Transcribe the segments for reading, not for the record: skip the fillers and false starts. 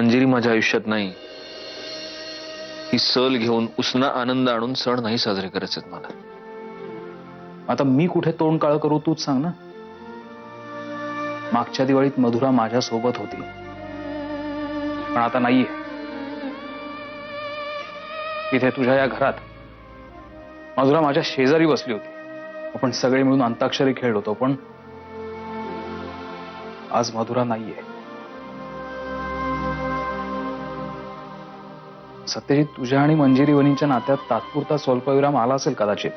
मंजिरी माझ्या आयुष्यात नाही, ही सल घेऊन उसना आनंद आणून सण नाही साजरे करायचे मला. आता मी कुठे तोंड काळ करू तूच सांग ना. मागच्या दिवाळीत मधुरा माझ्या सोबत होती, पण आता नाहीये. इथे तुझ्या या घरात मधुरा माझ्या शेजारी बसली होती. आपण सगळे मिळून अंताक्षरी खेळलो होतो, पण आज मधुरा नाहीये. सत्यजित, तुझ्या आणि मंजिरी वहिनींच्या नात्यात तात्पुरता स्वल्पविराम आला असेल कदाचित,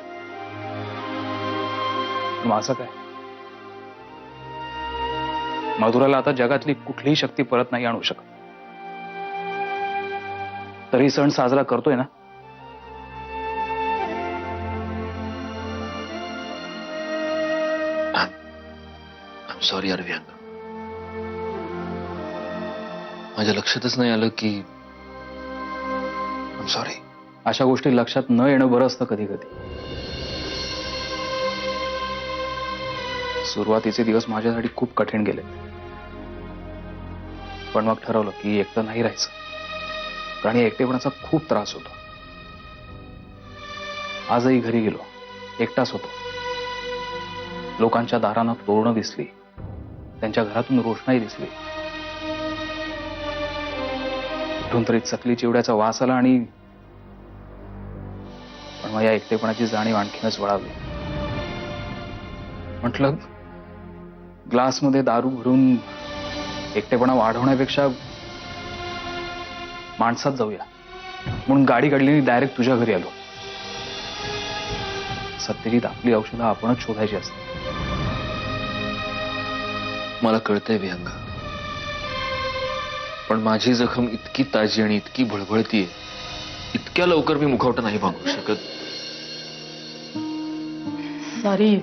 पण माझं काय? मधुराला आता जगातली कुठलीही शक्ती परत नाही आणू शकत. तरी सण साजरा करतोय ना. आय सॉरी यार विहंग, माझ्या लक्षातच नाही आलं की आय सॉरी. अशा गोष्टी लक्षात न येणं बरं असतं कधी कधी. सुरुवातीचे दिवस माझ्यासाठी खूप कठीण गेले, पण मग ठरवलं की एकटं नाही राहायचं, कारण या एकटेपणाचा खूप त्रास होतो. आजही घरी गेलो, एकटाच होतो. लोकांच्या दारांना तोरणं दिसली, त्यांच्या घरातून रोषणाई दिसली. कुठून तरी चकली चिवड्याचा वास आला आणि पण मग या एकटेपणाची जाणीव आणखीनच वळावली. म्हटलं ग्लासमध्ये दारू भरून एकटेपणा वाढवण्यापेक्षा माणसात जाऊया, म्हणून गाडी काढली आणि डायरेक्ट तुझ्या घरी आलो. सत्यजित, आपली औषधं आपणच शोधायची असतात. मला कळतंय विहंग, पण माझी जखम इतकी ताजी आणि इतकी भळभळतीये, इतक्या लवकर मी मुखवटा नाही बांधू शकत. सॉरी,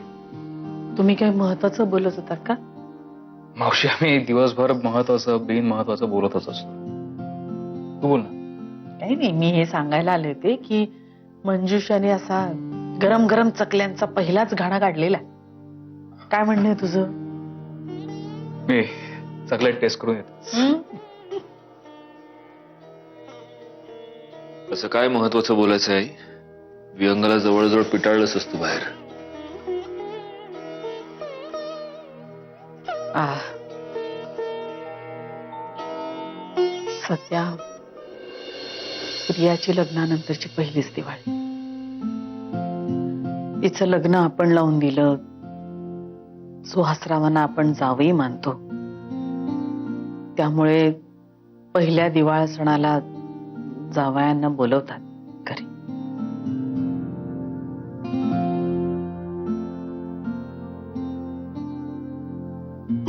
तुम्ही काही महत्वाचं बोलत होता का? मावशी, आम्ही दिवसभर महत्वाचं बिन महत्वाचं बोलतच असतो. तू बोल ना. काही नाही, मी हे सांगायला आले होते की मंजुषाने असा गरम गरम चकल्यांचा पहिलाच घाणा काढलेला. काय म्हणणं आहे तुझं? मी चॉकलेट टेस्ट करून येतो. असं काय महत्वाचं बोलायचं आहे? विहंगाला जवळजवळ पिटाळलंच असतं बाहेर. सध्या प्रियाची लग्नानंतरची पहिलीच दिवाळी. तिचं लग्न आपण लावून दिलं, सुहासरावांना आपण जावई मानतो, त्यामुळे पहिल्या दिवाळ सणाला जावयांना बोलवतात घरी.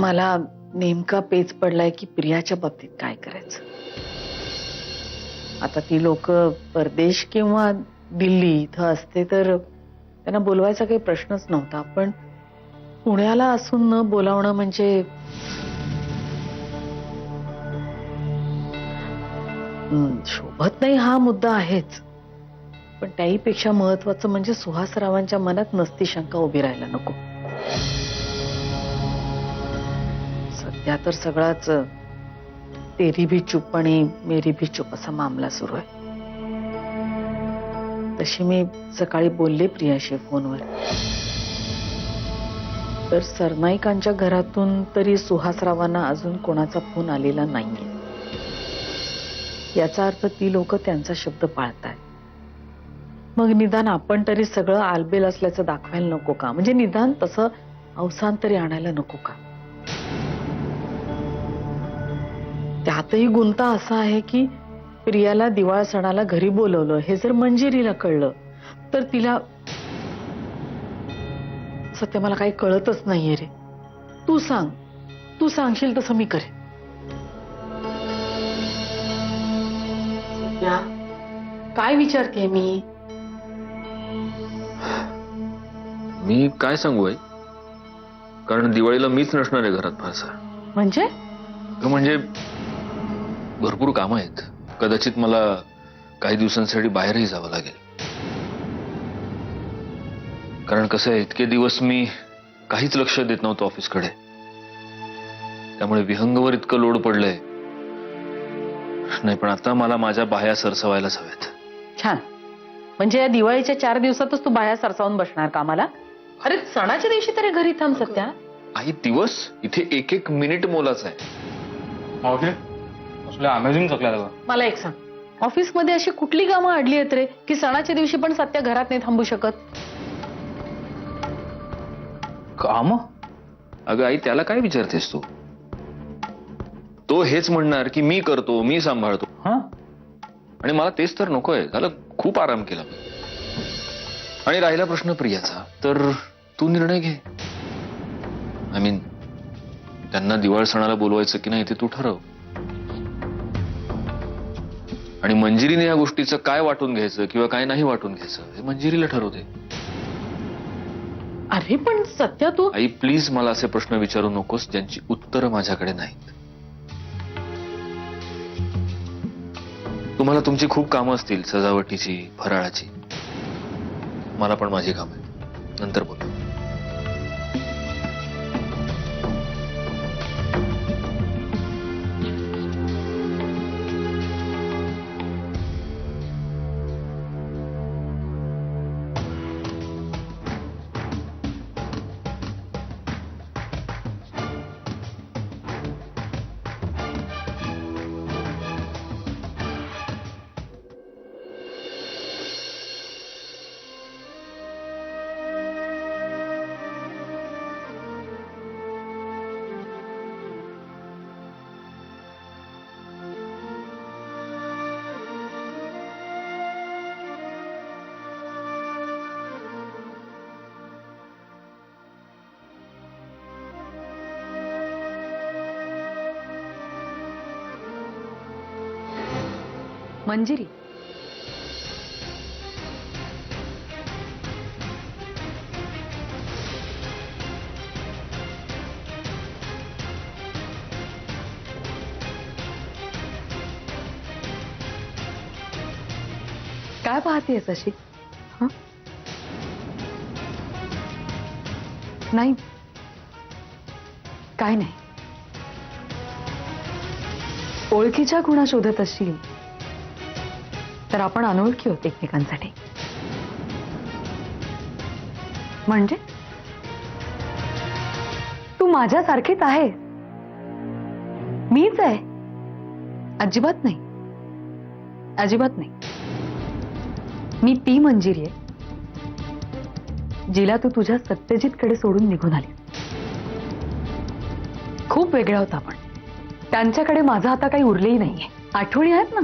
मला नेमका पेच पडलाय की प्रियाच्या बाबतीत काय करायचं. आता ती लोक परदेश किंवा दिल्ली इथं असते तर त्यांना बोलवायचा काही प्रश्नच नव्हता, पण पुण्याला असून न बोलावणं म्हणजे शोभत नाही हा मुद्दा आहेच, पण त्याहीपेक्षा महत्वाचं म्हणजे सुहासरावांच्या मनात नसती शंका उभी राहायला नको. सध्या तर सगळाच तेरी भी चुप आणि मेरी भी चुप असा मामला सुरू आहे. तशी मी सकाळी बोलले प्रियाशी फोनवर, तर सरनाईकांच्या घरातून तरी सुहासरावांना अजून कोणाचा फोन आलेला नाहीये. याचा अर्थ ती लोक त्यांचा शब्द पाळतायत. मग निदान आपण तरी सगळं आलबेल असल्याचं दाखवायला नको का? म्हणजे निदान तसं अवसान तरी आणायला नको का? त्यातही गुंता असा आहे की प्रियाला दिवाळ सणाला घरी बोलवलं हे जर मंजिरीला कळलं तर तिला. सत्य, मला काही कळतच नाहीये रे. तू सांग, तू सांगशील तसं मी करेन. काय विचारते मी? मी काय सांगू आहे, कारण दिवाळीला मीच नसणार आहे घरात फारसा. म्हणजे भरपूर कामं आहेत. कदाचित मला काही दिवसांसाठी बाहेरही जावं लागेल. कारण कसं आहे, इतके दिवस मी काहीच लक्ष देत नव्हतो ऑफिसकडे, त्यामुळे विहंगवर इतकं लोड पडलंय नाही, पण आता मला माझ्या बाह्या सरसवायलाच हव्यात. छान. म्हणजे या दिवाळीच्या 4 दिवसातच तू बाहेर सरसावून बसणार कामाला? अरे सणाच्या दिवशी तरी घरी थांब सत्या. आई, दिवस इथे एक एक मिनिट मोलाचा आहे. मावशी असल्या अमेझिंग चकल्या बघा. मला एक सांग, ऑफिसमध्ये अशी कुठली कामं अडली आहेत रे की सणाच्या दिवशी पण सत्या घरात नाही थांबू शकत? काम अगं आई, त्याला काय विचारतेस तू? तो हेच म्हणणार की मी करतो, मी सांभाळतो. हा आणि मला तेच तर नकोय. झालं, खूप आराम केला. आणि राहिला प्रश्न प्रियाचा, तर तू निर्णय घे. आय मीन, त्यांना दिवाळ सणाला बोलवायचं की नाही ते तू ठरव. आणि मंजिरीने या गोष्टीचं काय वाटून घ्यायचं किंवा काय नाही वाटून घ्यायचं हे मंजिरीला ठरवते. अरे पण सत्या तू. आई प्लीज, मला असे प्रश्न विचारू नकोस ज्यांची उत्तरं माझ्याकडे नाहीत. तुम्हाला तुमची खूप कामं असतील, सजावटीची, फराळाची. मला पण माझी कामं आहेत. नंतर बोलू. मंजिरी, काय पाहतेस अशी? हं? नाही, काय नाही. ओळखीच्या गुणा शोधत असशील तर आपण अनोळखी होते एकमेकांसाठी. म्हणजे तू माझ्यासारखीच आहे, मीच आहे. अजिबात नाही, अजिबात नाही. मी ती मंजिरी आहे जिला तू तुझ्या सत्यजितकडे सोडून निघून आली. खूप वेगळा होता आपण. त्यांच्याकडे माझं आता काही उरलेही नाहीये. आठवणी आहेत ना,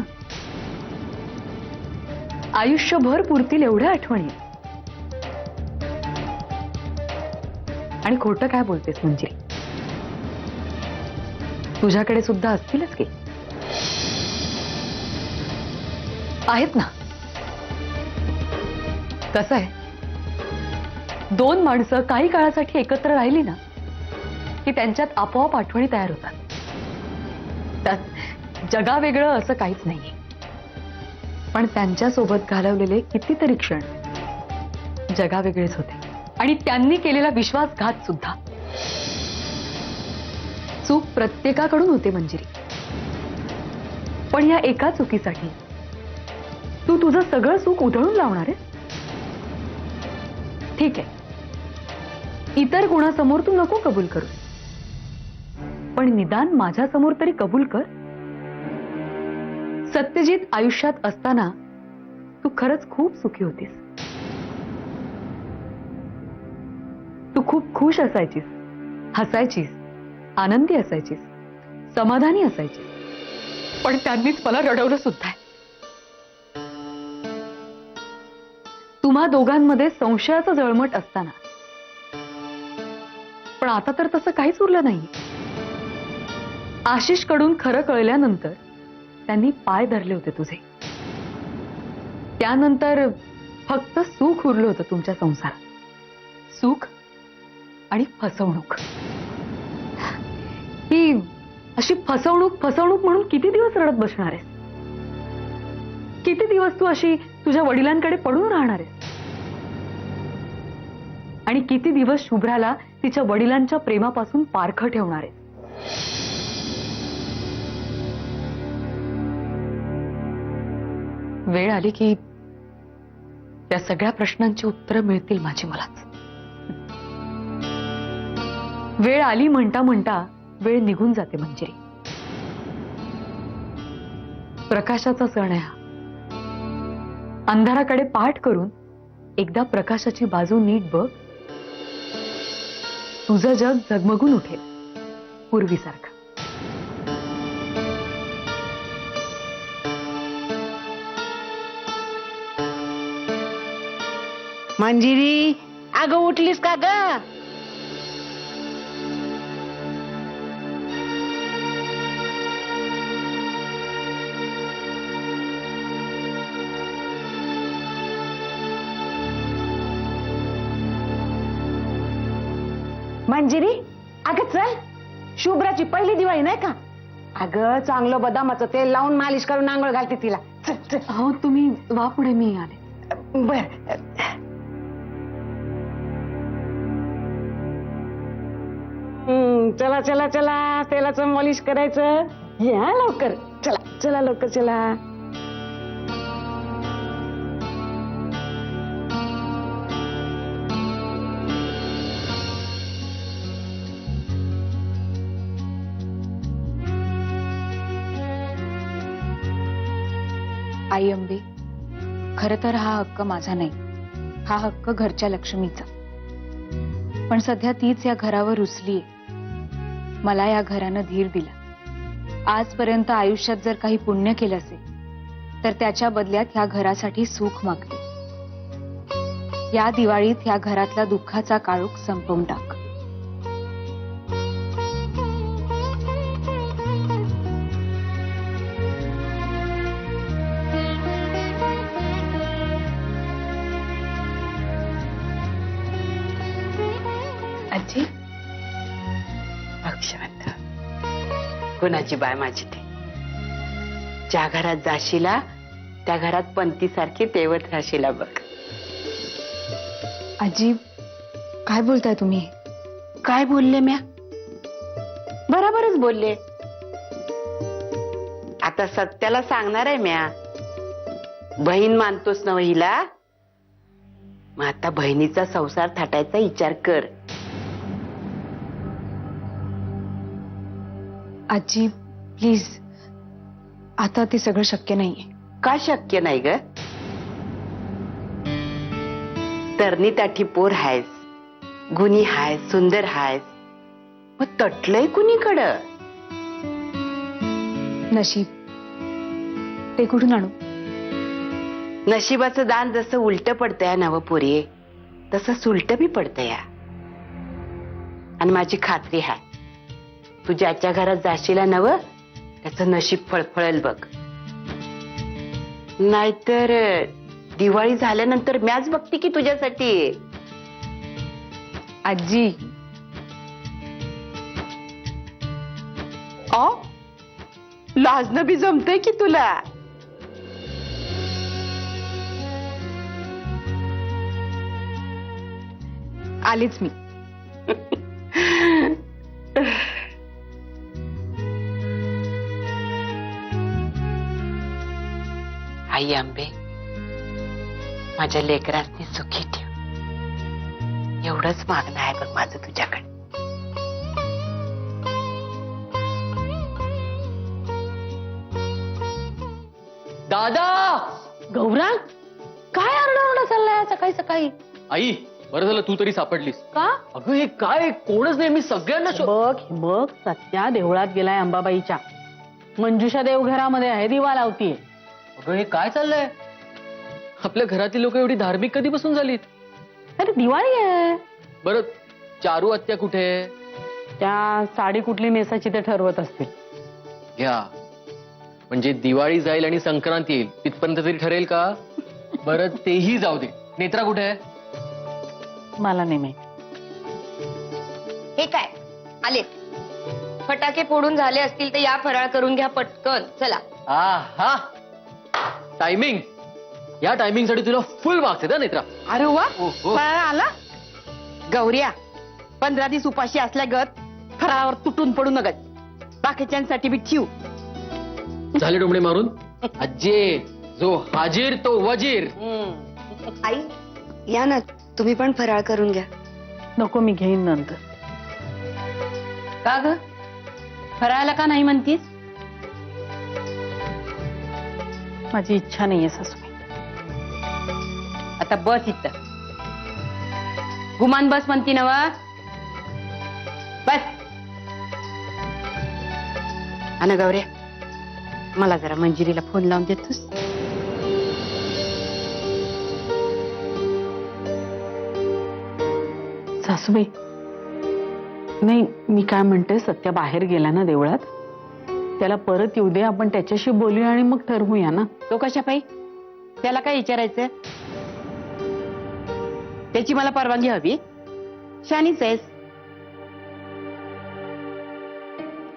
आयुष्यभर पुरतील एवढ्या आठवणी. आणि खोटं काय बोलतेस मंजिरी? तुझ्याकडे सुद्धा असतीलच की. आहेत ना. कसं आहे, 2 माणसं काही काळासाठी एकत्र राहिली ना की त्यांच्यात आपोआप आठवणी तयार होतात. त्यात जगावेगळं असं काहीच नाहीये. पण त्यांच्यासोबत घालवलेले कितीतरी क्षण जगावेगळेच होते. आणि त्यांनी केलेला विश्वासघात सुद्धा. चूक प्रत्येकाकडून होते मंजिरी, पण या एका चुकीसाठी तू तुझं सगळं सुख उधळून लावणार आहे? ठीक आहे, इतर गुणासमोर तू नको कबूल करू, पण निदान माझ्यासमोर तरी कबूल कर. सत्यजित आयुष्यात असताना तू खरंच खूप सुखी होतीस. तू खूप खुश असायचीस, हसायचीस, आनंदी असायचीस, समाधानी असायचीस. पण त्यांनीच मला रडवलं सुद्धा. तुम्हा दोघांमध्ये संशयाचं जळमट असताना. पण आता तर तसं काहीच उरलं नाही. आशिष कडून खरं कळल्यानंतर त्यांनी पाय धरले होते तुझे. त्यानंतर फक्त सुख उरलं होतं तुमच्या संसारात. सुख आणि फसवणूक. ही अशी फसवणूक फसवणूक म्हणून किती दिवस रडत बसणार आहेस? किती दिवस तू अशी तुझ्या वडिलांकडे पडून राहणार आहेस? आणि किती दिवस शुभ्राला तिच्या वडिलांच्या प्रेमापासून पारखं ठेवणार आहेस? वेळ आली की त्या सगळ्या प्रश्नांची उत्तरं मिळतील माझी मलाच. वेळ आली म्हणता म्हणता वेळ निघून जाते मंजिरी. प्रकाशाचा सण आहे हा. अंधाराकडे पाठ करून एकदा प्रकाशाची बाजू नीट बघ, तुझं जग झगमगून उठेल पूर्वीसारखं. मंजिरी, अगं उठलीस का ग? मंजिरी, अगं चल, शुभ्राची पहिली दिवाळी नाही का? अगं चांगलं बदामाचं तेल लावून मालिश करून आंघोळ घालते तिला. चल चल. हो तुम्ही वा पुढे, मी आले. बर. चला चला चला, तेलाचं मालिश करायचं. या लवकर, चला चला लवकर चला. आई अंबे, खर तर हा हक्क माझा नाही, हा हक्क घरच्या लक्ष्मीचा. पण सध्या तीच या घरावर रुसलीये. मला या घरानं धीर दिला. आजपर्यंत आयुष्यात जर काही पुण्य केलं असेल तर त्याच्या बदल्यात ह्या घरासाठी सुख मागते. या दिवाळीत ह्या घरातला दुःखाचा काळोख संपवून टाक. आजी, अक्षात कुणाची बाय माझी ते. ज्या घरात जाशीला त्या घरात पंथीसारखी तेवत राशीला बघ. आजी, काय बोलताय तुम्ही? काय बोलले म्या? बरोबरच बोलले. आता सत्याला सांगणार आहे म्या. बहीण मानतोस ना हिला, मग आता बहिणीचा संसार थाटायचा विचार कर. आजी प्लीज, आता ते सगळं शक्य नाहीये. का शक्य नाही ग? तरणी ताठी पोर हायस, गुणी हायस, सुंदर हायस, मग तटलंय कुणीकडं? नशीब, ते कुठून आणू? नशिबाचं दान जसं उलट पडतंय नव पोरी, तसं सुलट बी पडतंय. आणि माझी खात्री आहे, तू ज्याच्या घरात जाशीला नव त्याचं नशीब फळफळेल बघ. नाहीतर दिवाळी झाल्यानंतर मॅच बघते की तुझ्यासाठी. आजी, लाजणं बी जमतंय की तुला. आलीच मी. आई आंबे, माझ्या लेकरांनी सुखी ठेव, एवढंच मागणं आहे बघ माझं तुझ्याकडे. दादा! गौरांग, काय आरडाओरडा चाललाय सकाळी सकाळी? आई, बरं झालं तू तरी सापडलीस. का? अगं हे काय, कोणच नाही, मी सगळ्यांना बघ सत्या देवळात गेलाय अंबाबाईच्या. मंजुषा देव घरामध्ये आहे, दिवा लावतीये. अगं हे काय चाललंय? आपल्या घरातील लोक एवढी धार्मिक कधीपासून झालीत? अरे दिवाळी आहे. बरं, चारू आत्या कुठे? त्या साडी कुठली नेसायची ते ठरवत असतील. घ्या, म्हणजे दिवाळी जाईल आणि संक्रांत येईल तिथपर्यंत तरी ठरेल का? बरं तेही जाऊ दे, नेत्रा कुठे आहे? मला नाही माहिती. हे काय आले? फटाके फोडून झाले असतील तर या फराळ करून घ्या पटकन. चला. हा, टायमिंग. या टायमिंग साठी तुला फुल मार्क्स आहेत नेत्रा. अरे वा, हो, हो. फराळ आला. गौऱ्या, 15 दिवस उपाशी असल्यागत फराळावर तुटून पडू नगत. बाकीच्यांसाठी बी ठेव. झाले डोंबडे मारून? आज्जे, जो हाजीर तो वजीर. आई या ना तुम्ही पण फराळ करून घ्या. नको, मी घेईन नंतर. का ग फराळाला का नाही म्हणतीस? माझी इच्छा नाहीये सासूबाई. आता बस इथं. गुमान बस म्हणती नवा. बस. अन गौऱ्या, मला जरा मंजिरीला फोन लावून देतोस? सासूबाई, नाही, मी काय म्हणते, सत्या बाहेर गेला ना देवळात, त्याला परत येऊ दे, आपण त्याच्याशी बोलूया आणि मग ठरवूया ना. तो कशा पाई? त्याला काय विचारायचं? त्याची मला परवानगी हवी. शानीच आहेस.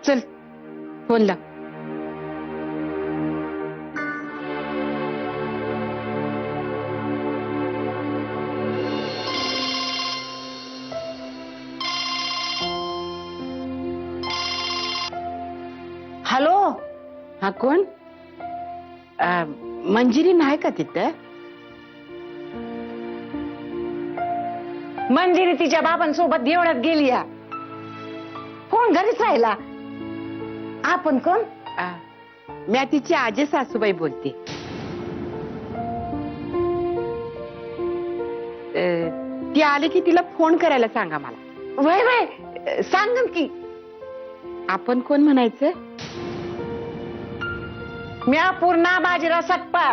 चल फोन लाव. हॅलो. हा कोण? मंजिरी नाही का तिथं? मंजिरी तिच्या बाबांसोबत देवळात गेली या. कोण घरीच राहिला? आपण कोण? मी तिची आजी सासूबाई बोलते. ती आली की तिला फोन करायला सांगा मला. वय वय, सांगन की. आपण कोण म्हणायचं? म्या पूर्णा बाजीराव सटपा.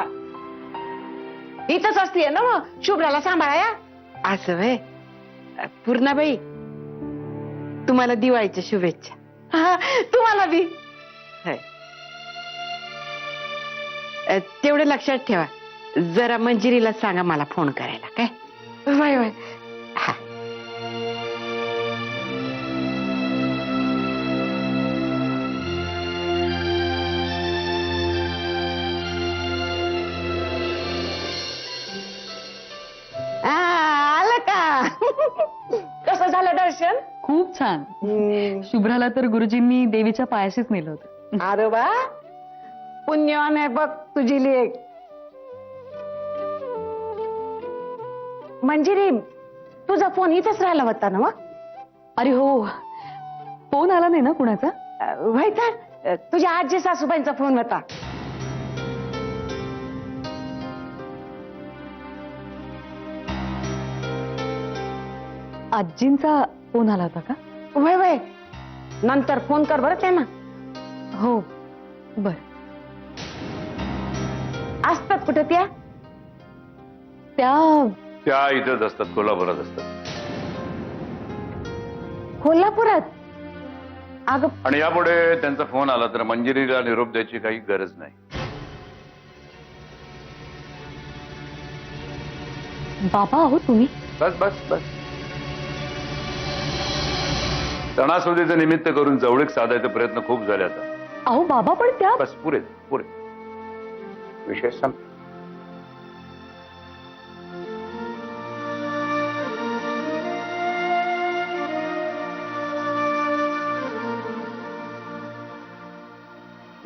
इथंच असतीये ना मग शुभ्राला सांभाळाया. असं वय. पूर्णाबाई, तुम्हाला दिवाळीच्या शुभेच्छा. हा, तुम्हाला बी. तेवढं लक्षात ठेवा, जरा मंजिरीला सांगा मला फोन करायला. काय? वय वय. हा. आलं का? कसं झालं दर्शन? खूप छान. शुभ्राला तर गुरुजींनी देवीच्या पायाशीच नेलं होतं. अरे वा, पुण्यवान आहे बघ तुझी लेक. मंजिरी, तुझा फोन इथंच राहिला होता ना? अरे हो, फोन आला नाही ना कुणाचा? वय तर तुझ्या आजी सासूबाईंचा फोन होता. आजींचा फोन आला होता का? वय वय, नंतर फोन कर बरं त्यांना. हो बर. असतात कुठे त्या? त्या इथंच असतात, कोल्हापुरात असतात. कोल्हापुरात? अगं, आणि यापुढे त्यांचा फोन आला तर मंजिरीला निरोप द्यायची काही गरज नाही. बाबा आहो तुम्ही? बस बस बस. सणासुदीचं निमित्त करून जवळीक साधायचा प्रयत्न खूप झाले आता. अहो बाबा, पण त्या बस, पुरे पुरे. विषय संपला.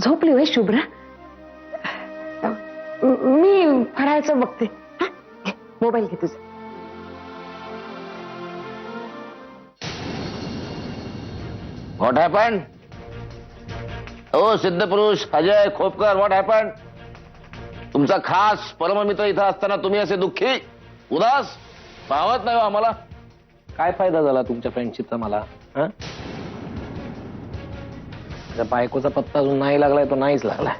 झोपली वय शुभ्रा? मी फरायचं बघते. हा? घे, मोबाईल घे तुझा. What happen? ओ सिद्धपुरुष अजय खोपकर, व्हॉट हॅपन? तुमचा खास परममित्र इथं असताना तुम्ही असे दुःखी, उदास पाहत नाही हो आम्हाला. काय फायदा झाला तुमच्या फ्रेंडशिपचा मला? बायकोचा पत्ता अजून नाही लागलाय, तो नाहीच लागलाय.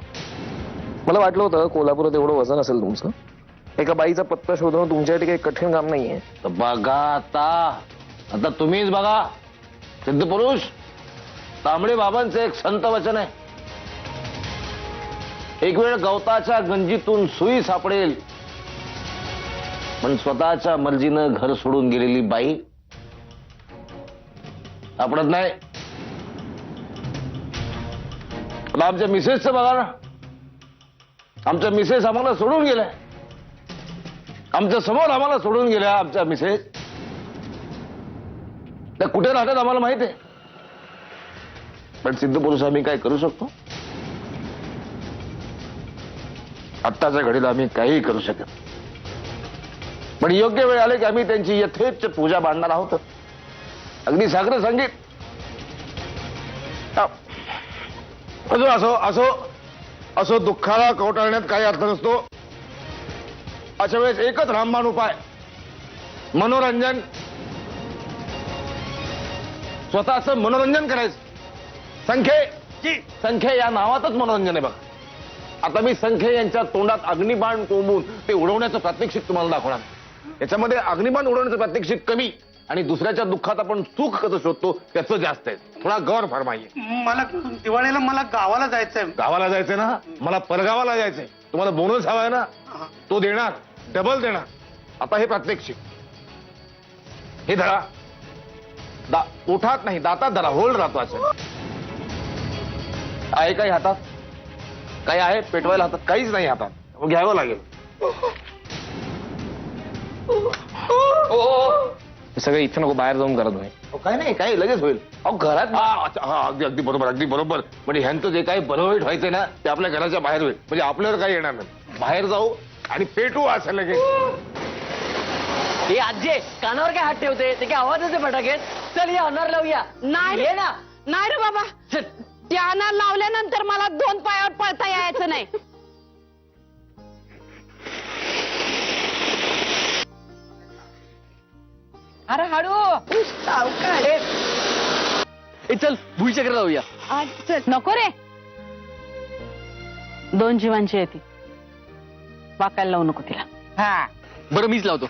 मला वाटलं होतं कोल्हापुरात एवढं वजन असेल तुमचं. एका बाईचा पत्ता शोधणं तुमच्यासाठी काही कठीण काम नाहीये. बघा आता तुम्हीच बघा सिद्धपुरुष. तांबडे बाबांचं एक संत वचन आहे, एक वेळ गवताच्या गंजीतून सुई सापडेल, पण स्वतःच्या मर्जीनं घर सोडून गेलेली बाई सापडत नाही. आता आमच्या मिसेसचं बघा ना. आमच्या मिसेस आम्हाला सोडून गेल्या, आमच्या समोर आम्हाला सोडून गेल्या. आमच्या मिसेस त्या कुठे राहतात आम्हाला माहित आहे, पण सिद्धपुरुष आम्ही काय करू शकतो? आत्ताच्या घडीला आम्ही काहीही करू शकत, पण योग्य वेळ आले की आम्ही त्यांची यथेच्छ पूजा बांधणार आहोत. अगदी साखर संगीत. असो असो असो असो, दुःखाला कवटाळण्यात काही अर्थ नसतो. अशा वेळेस एकच रामबाण उपाय, मनोरंजन. स्वतःचं मनोरंजन करायचं. संख्ये या नावातच मनोरंजन आहे बघा. आता मी संख्ये यांच्या तोंडात अग्निबाण कोंबून ते उडवण्याचं प्रात्यक्षिक तुम्हाला दाखवणार. याच्यामध्ये अग्निबाण उडवण्याचं प्रात्यक्षिक कमी आणि दुसऱ्याच्या दुःखात आपण सुख कसं शोधतो त्याचं जास्त आहे. थोडा गौर फरमाइये. मला दिवाळीला मला गावाला जायचंय. गावाला जायचंय ना, मला परगावाला जायचंय. तुम्हाला बोनस हवाय ना, तो देणार, डबल देणार. आता हे प्रात्यक्षिक, हे धरा. ओठात नाही, दातात धरा. होल्ड राहतो असं. आहे काही हातात? काही आहे पेटवायला हातात? काहीच नाही हातात. मग घ्यावं लागेल. सगळं इथं नको, बाहेर जाऊन करा तुम्ही. काय नाही, काय लगेच होईल. अहो घरात. हा अगदी अगदी बरोबर, अगदी बरोबर. म्हणजे ह्यांचं जे काही बरं वाईट व्हायचंय ना ते आपल्या घराच्या बाहेर होईल. म्हणजे आपल्यावर काही येणार नाही. बाहेर जाऊ आणि पेटू असं लगेच. हे आजे कानावर काय हात ठेवते? ते काय आवाजाचे फटाके? चल या अनार लावूया. नाही ये ना. नाही रे बाबा, ते अनार लावल्यानंतर मला 2 पायावर पळता यायचं नाही. अरे हळू. ए चल भुईचक्र लावूया. नको रे, 2 जीवांची येते, वाकायला लावू नको तिला. हा बरं मीच लावतो.